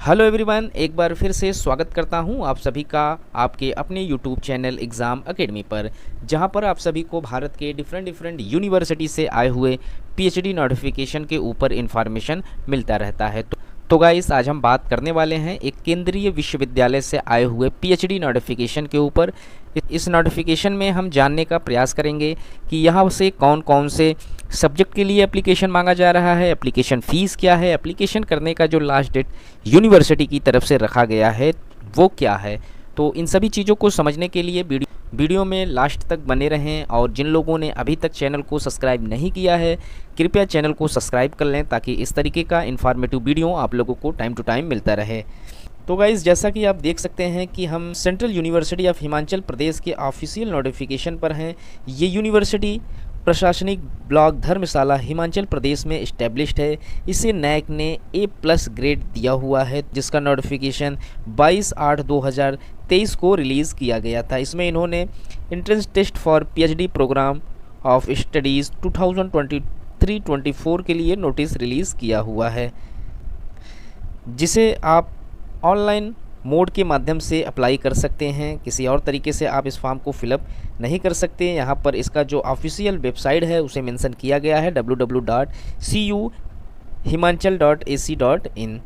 Hello everyone, एक बार फिर से स्वागत करता हूं आप सभी का आपके अपने यूट्यूब चैनल एग्ज़ाम एकेडमी पर, जहां पर आप सभी को भारत के डिफरेंट यूनिवर्सिटी से आए हुए पीएचडी नोटिफिकेशन के ऊपर इन्फॉर्मेशन मिलता रहता है। तो गाइस, आज हम बात करने वाले हैं एक केंद्रीय विश्वविद्यालय से आए हुए पीएचडी नोटिफिकेशन के ऊपर। इस नोटिफिकेशन में हम जानने का प्रयास करेंगे कि यहाँ से कौन कौन से सब्जेक्ट के लिए एप्लीकेशन मांगा जा रहा है, एप्लीकेशन फ़ीस क्या है, एप्लीकेशन करने का जो लास्ट डेट यूनिवर्सिटी की तरफ से रखा गया है वो क्या है। तो इन सभी चीज़ों को समझने के लिए वीडियो में लास्ट तक बने रहें, और जिन लोगों ने अभी तक चैनल को सब्सक्राइब नहीं किया है कृपया चैनल को सब्सक्राइब कर लें, ताकि इस तरीके का इन्फॉर्मेटिव वीडियो आप लोगों को टाइम टू टाइम मिलता रहे। तो गाइज़, जैसा कि आप देख सकते हैं कि हम central university of Himachal Pradesh के ऑफिशियल नोटिफिकेशन पर हैं। ये यूनिवर्सिटी प्रशासनिक ब्लॉक धर्मशाला हिमाचल प्रदेश में इस्टेब्लिश्ड है। इसे नैक ने A+ ग्रेड दिया हुआ है, जिसका नोटिफिकेशन 22/8/2023 को रिलीज़ किया गया था। इसमें इन्होंने entrance test for PhD programme of studies 2023-24 के लिए नोटिस रिलीज़ किया हुआ है, जिसे आप ऑनलाइन मोड के माध्यम से अप्लाई कर सकते हैं। किसी और तरीके से आप इस फॉर्म को फिलअप नहीं कर सकते। यहाँ पर इसका जो ऑफिशियल वेबसाइट है उसे मेंशन किया गया है www.cuhimachal.ac.in।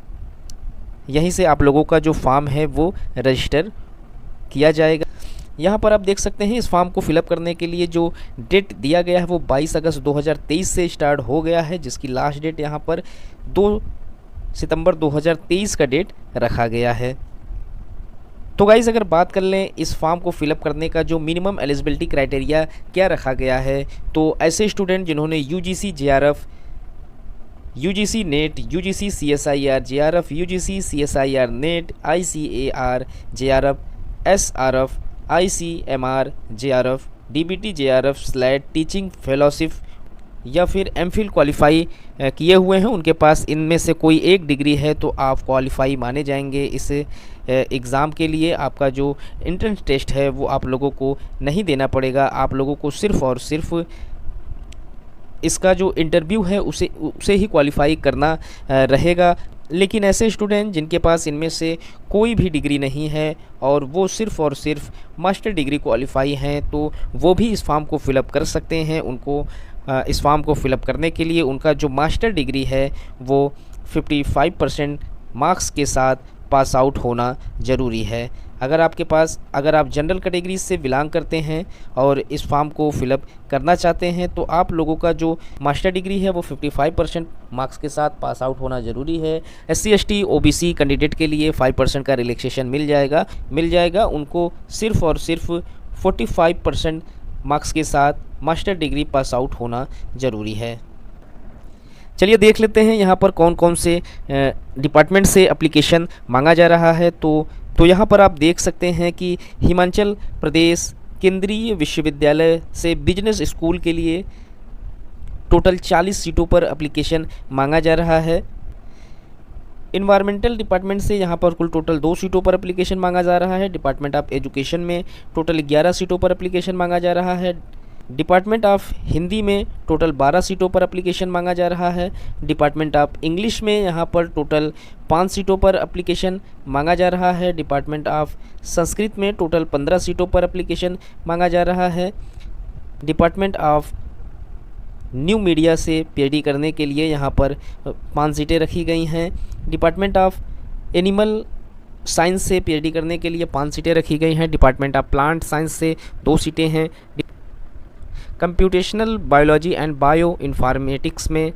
यहीं से आप लोगों का जो फॉर्म है वो रजिस्टर किया जाएगा। यहाँ पर आप देख सकते हैं इस फॉर्म को फिलअप करने के लिए जो डेट दिया गया है वो 22 अगस्त 2023 से स्टार्ट हो गया है, जिसकी लास्ट डेट यहाँ पर 2 सितंबर 2023 का डेट रखा गया है। तो गाइज़, अगर बात कर लें इस फॉर्म को फिलअप करने का जो मिनिमम एलिजिबिलिटी क्राइटेरिया क्या रखा गया है, तो ऐसे स्टूडेंट जिन्होंने UGC JRF, UGC net, UGC CSIR JRF, UGC CSIR net, ICAR JRF, SRF, ICMR JRF, DBT JRF slate teaching fellowship या फिर एमफिल क्वालिफाई किए हुए हैं, उनके पास इनमें से कोई एक डिग्री है तो आप क्वालिफाई माने जाएंगे इस एग्ज़ाम के लिए। आपका जो एंट्रेंस टेस्ट है वो आप लोगों को नहीं देना पड़ेगा, आप लोगों को सिर्फ़ और सिर्फ इसका जो इंटरव्यू है उसे ही क्वालिफाई करना रहेगा। लेकिन ऐसे स्टूडेंट जिनके पास इनमें से कोई भी डिग्री नहीं है और वो सिर्फ़ और सिर्फ मास्टर डिग्री क्वालिफाई हैं, तो वो भी इस फॉर्म को फिलअप कर सकते हैं। उनको इस फॉर्म को फिलअप करने के लिए उनका जो मास्टर डिग्री है वो 55% मार्क्स के साथ पास आउट होना ज़रूरी है। अगर आप जनरल कैटेगरी से बिलोंग करते हैं और इस फॉर्म को फिलअप करना चाहते हैं, तो आप लोगों का जो मास्टर डिग्री है वो 55% मार्क्स के साथ पास आउट होना ज़रूरी है। SC ST OBC कैंडिडेट के लिए 5% का रिलैक्सेशन मिल जाएगा। उनको सिर्फ़ और सिर्फ 45% मार्क्स के साथ मास्टर डिग्री पास आउट होना ज़रूरी है। चलिए देख लेते हैं यहाँ पर कौन कौन से डिपार्टमेंट से एप्लीकेशन मांगा जा रहा है। तो यहाँ पर आप देख सकते हैं कि हिमाचल प्रदेश केंद्रीय विश्वविद्यालय से बिजनेस स्कूल के लिए टोटल 40 सीटों पर एप्लीकेशन मांगा जा रहा है। इन्वायरमेंटल डिपार्टमेंट से यहाँ पर कुल टोटल 2 सीटों पर एप्लीकेशन मांगा जा रहा है। डिपार्टमेंट ऑफ एजुकेशन में टोटल 11 सीटों पर एप्लीकेशन मांगा जा रहा है। डिपार्टमेंट ऑफ हिंदी में टोटल 12 सीटों पर एप्लीकेशन मांगा जा रहा है। डिपार्टमेंट ऑफ इंग्लिश में यहाँ पर टोटल 5 सीटों पर एप्लीकेशन मांगा जा रहा है। डिपार्टमेंट ऑफ संस्कृत में टोटल 15 सीटों पर एप्लीकेशन मांगा जा रहा है। डिपार्टमेंट ऑफ न्यू मीडिया से पीएचडी करने के लिए यहाँ पर 5 सीटें रखी गई हैं। डिपार्टमेंट ऑफ एनिमल साइंस से पीएचडी करने के लिए 5 सीटें रखी गई हैं। डिपार्टमेंट ऑफ प्लांट साइंस से 2 सीटें हैं। Computational biology and bio informatics में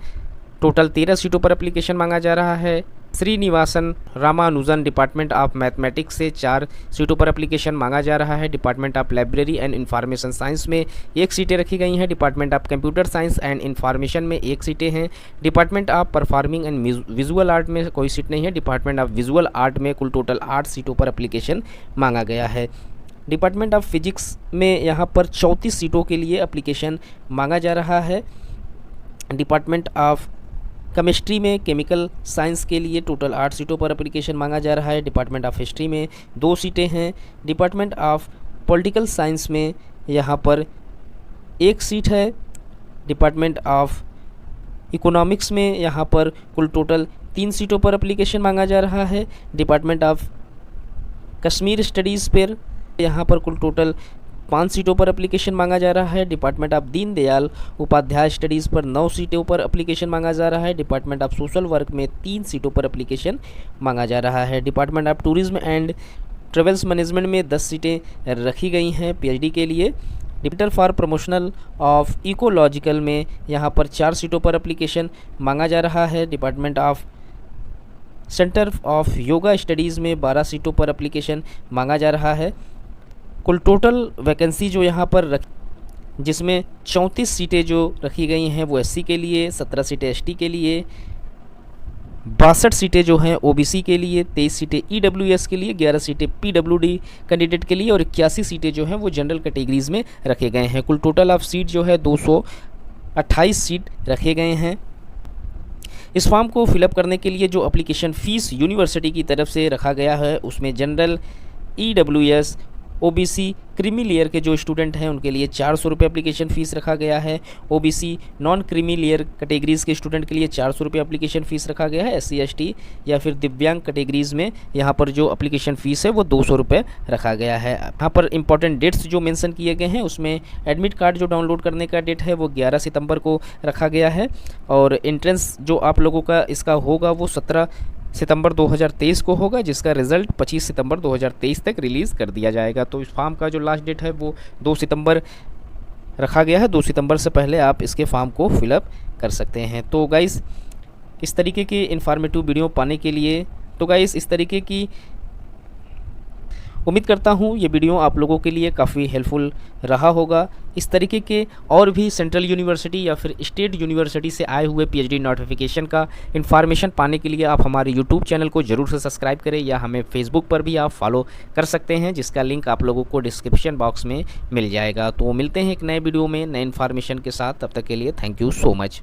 टोटल 13 सीटों पर एप्लीकेशन मांगा जा रहा है। Srinivasan Ramanujan department of mathematics से 4 सीटों पर एप्लीकेशन मांगा जा रहा है। Department of library and information science में 1 सीटें रखी गई हैं। Department of computer science and information में 1 सीटें हैं। Department of performing and visual art में कोई सीट नहीं है। डिपार्टमेंट ऑफ विजुअल आर्ट में कुल टोटल 8 सीटों पर एप्लीकेशन मांगा गया है। डिपार्टमेंट ऑफ फिजिक्स में यहाँ पर 34 सीटों के लिए एप्लीकेशन मांगा जा रहा है। डिपार्टमेंट ऑफ केमिस्ट्री में केमिकल साइंस के लिए टोटल 8 सीटों पर एप्लीकेशन मांगा जा रहा है। डिपार्टमेंट ऑफ हिस्ट्री में 2 सीटें हैं। डिपार्टमेंट ऑफ पॉलिटिकल साइंस में यहाँ पर 1 सीट है। डिपार्टमेंट ऑफ इकोनॉमिक्स में यहाँ पर कुल टोटल 3 सीटों पर एप्लीकेशन मांगा जा रहा है। डिपार्टमेंट ऑफ कश्मीर स्टडीज़ पर यहाँ पर कुल टोटल 5 सीटों पर एप्लीकेशन मांगा जा रहा है। Department of Deendayal Upadhyay studies पर 9 सीटों पर एप्लीकेशन मांगा जा रहा है। डिपार्टमेंट ऑफ सोशल वर्क में 3 सीटों पर एप्लीकेशन मांगा जा रहा है। Department of tourism and travels management में 10 सीटें रखी गई हैं पीएचडी के लिए। Centre for promotional of ecological में यहाँ पर 4 सीटों पर एप्लीकेशन मांगा जा रहा है। Department of centre of yoga studies में 12 सीटों पर एप्लीकेशन मांगा जा रहा है। कुल टोटल वैकेंसी जो यहाँ पर जिसमें 34 सीटें जो रखी गई हैं वो एससी के लिए, 17 सीटें एसटी के लिए, 62 सीटें जो हैं ओबीसी के लिए, 23 सीटें ईडब्ल्यूएस के लिए, 11 सीटें पीडब्ल्यूडी कैंडिडेट के लिए और 81 सीटें जो हैं वो जनरल कैटेगरीज़ में रखे गए हैं। कुल टोटल ऑफ सीट जो है 228 सीट रखे गए हैं। इस फॉर्म को फिलअप करने के लिए जो एप्लीकेशन फ़ीस यूनिवर्सिटी की तरफ से रखा गया है उसमें general, EWS, OBC, creamy layer के जो स्टूडेंट हैं उनके लिए 400 रुपये एप्लीकेशन फ़ीस रखा गया है। OBC non creamy layer categories के स्टूडेंट के लिए 400 रुपये एप्लीकेशन फ़ीस रखा गया है। एससी एसटी या फिर दिव्यांग कैटेगरीज़ में यहाँ पर जो एप्लीकेशन फ़ीस है वो 200 रुपये रखा गया है। यहाँ पर इंपॉर्टेंट डेट्स जो मेंशन किए गए हैं उसमें एडमिट कार्ड जो डाउनलोड करने का डेट है वो 11 सितंबर को रखा गया है और एंट्रेंस जो आप लोगों का इसका होगा वो 17 सितंबर 2023 को होगा, जिसका रिज़ल्ट 25 सितंबर 2023 तक रिलीज़ कर दिया जाएगा। तो इस फॉर्म का जो लास्ट डेट है वो 2 सितंबर रखा गया है। 2 सितंबर से पहले आप इसके फॉर्म को फिलअप कर सकते हैं। तो गाइस इस तरीके के इन्फॉर्मेटिव वीडियो पाने के लिए इस तरीके की उम्मीद करता हूँ ये वीडियो आप लोगों के लिए काफ़ी हेल्पफुल रहा होगा। इस तरीके के और भी सेंट्रल यूनिवर्सिटी या फिर स्टेट यूनिवर्सिटी से आए हुए पीएचडी नोटिफिकेशन का इन्फॉर्मेशन पाने के लिए आप हमारे यूट्यूब चैनल को ज़रूर से सब्सक्राइब करें या हमें फेसबुक पर भी आप फॉलो कर सकते हैं, जिसका लिंक आप लोगों को डिस्क्रिप्शन बॉक्स में मिल जाएगा। तो मिलते हैं एक नए वीडियो में नए इन्फॉर्मेशन के साथ। तब तक के लिए थैंक यू सो मच।